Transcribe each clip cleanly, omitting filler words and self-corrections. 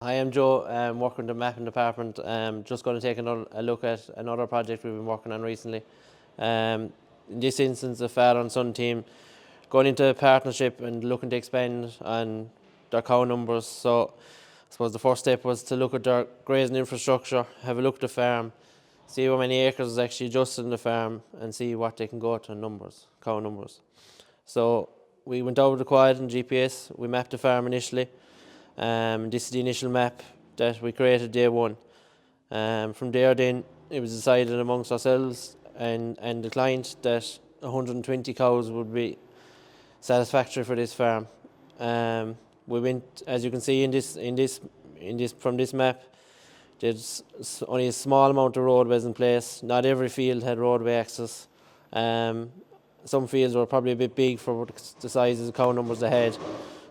Hi, I'm Joe. I'm working in the mapping department. Just going to take a look at another project we've been working on recently. In this instance, the father and son team going into a partnership and looking to expand on their cow numbers. So I suppose the first step was to look at their grazing infrastructure, have a look at the farm, see how many acres is actually adjusted in the farm, and see what they can go to in numbers, cow numbers. So we went over the quad and GPS. We mapped the farm initially. This is the initial map that we created day one. From there, then it was decided amongst ourselves and the client that 120 cows would be satisfactory for this farm. We went, as you can see in this from this map, there's only a small amount of roadways in place. Not every field had roadway access. Um, some fields were probably a bit big for the size of the cow numbers they had.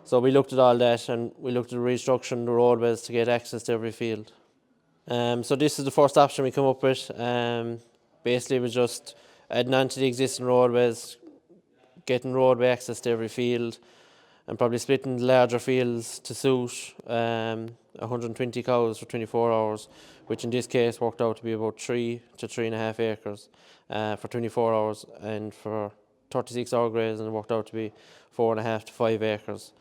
So we looked at all that and we looked at restructuring the roadways to get access to every field. So this is the first option we come up with. Basically, it was just adding on to the existing roadways, getting roadway access to every field, and probably splitting the larger fields to suit 120 cows for 24 hours, which in this case worked out to be about 3 to 3.5 acres for 24 hours, and for 36-hour grazing it worked out to be 4.5 to 5 acres.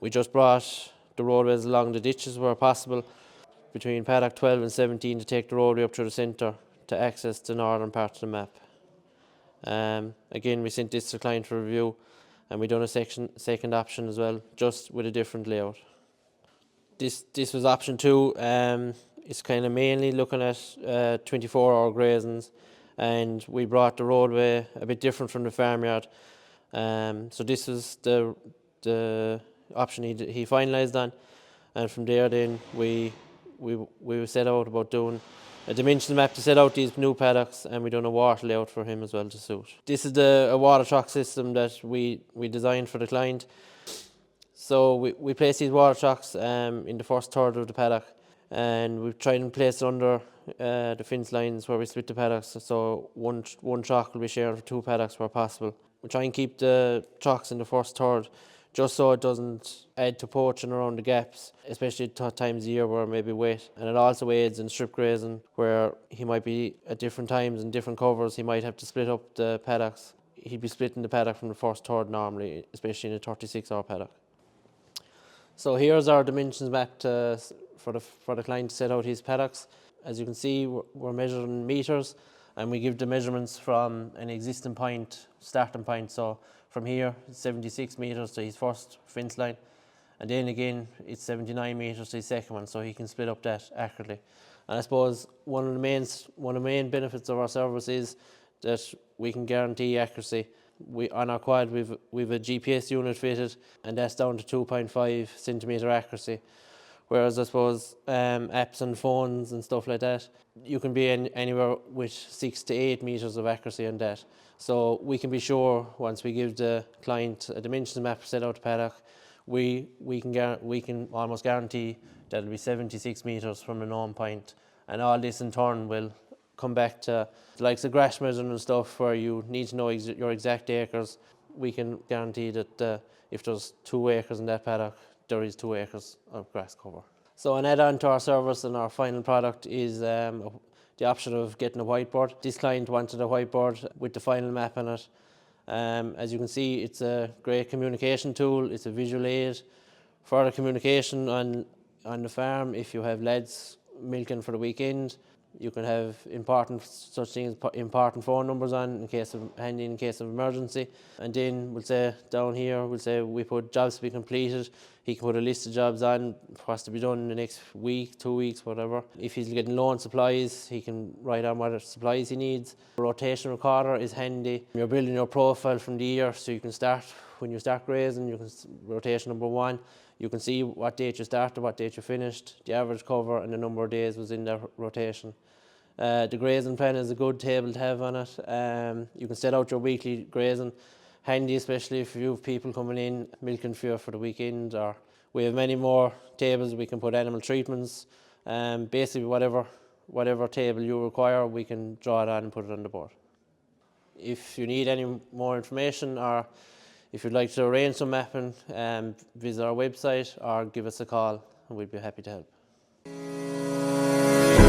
We just brought the roadways along the ditches where possible between paddock 12 and 17 to take the roadway up through the centre to access the northern part of the map. Again, we sent this to the client for review, and we done a second option as well, just with a different layout. This was option two. It's kind of mainly looking at 24-hour grazings, and we brought the roadway a bit different from the farmyard. So this was the option he finalised on, and from there then we set out about doing a dimensional map to set out these new paddocks, and we done a water layout for him as well to suit. This is a water truck system that we designed for the client. So we place these water trucks in the first third of the paddock, and we try and place it under the fence lines where we split the paddocks. So one truck will be shared for two paddocks where possible. We try and keep the trucks in the first third, just so it doesn't add to poaching around the gaps, especially at times of year where it may be wet. And it also aids in strip grazing, where he might be at different times and different covers, he might have to split up the paddocks. He'd be splitting the paddock from the first third normally, especially in a 36-hour paddock. So here's our dimensions map for the client to set out his paddocks. As you can see, we're measuring meters, and we give the measurements from an existing starting point. So from here, it's 76 meters to his first fence line, and then again, it's 79 meters to his second one, so he can split up that accurately. And I suppose one of the main benefits of our service is that we can guarantee accuracy. On our quad, we've a GPS unit fitted, and that's down to 2.5 centimeter accuracy. Whereas I suppose apps and phones and stuff like that, you can be anywhere with 6 to 8 meters of accuracy on that. So we can be sure once we give the client a dimensions map set out the paddock, we can almost guarantee that it'll be 76 meters from a known point, and all this in turn will come back to the likes of grass measuring and stuff, where you need to know your exact acres. We can guarantee that if there's 2 acres in that paddock, there is 2 acres of grass cover. So an add-on to our service and our final product is the option of getting a whiteboard. This client wanted a whiteboard with the final map on it. As you can see, it's a great communication tool. It's a visual aid for the communication on the farm. If you have lads milking for the weekend, you can have important phone numbers on in case of emergency. And then we'll say down here, we put jobs to be completed. He can put a list of jobs on, what's to be done in the next week, 2 weeks, whatever. If he's getting low on supplies, he can write on what supplies he needs. A rotation recorder is handy. You're building your profile from the year, so you can start, when you start grazing, you can rotation number 1. You can see what date you started, what date you finished, the average cover, and the number of days was in that rotation. The grazing plan is a good table to have on it. You can set out your weekly grazing, handy especially if you have people coming in milking for the weekend, or we have many more tables. We can put animal treatments, basically whatever table you require, we can draw it on and put it on the board. If you need any more information, or if you'd like to arrange some mapping, visit our website or give us a call and we'd be happy to help.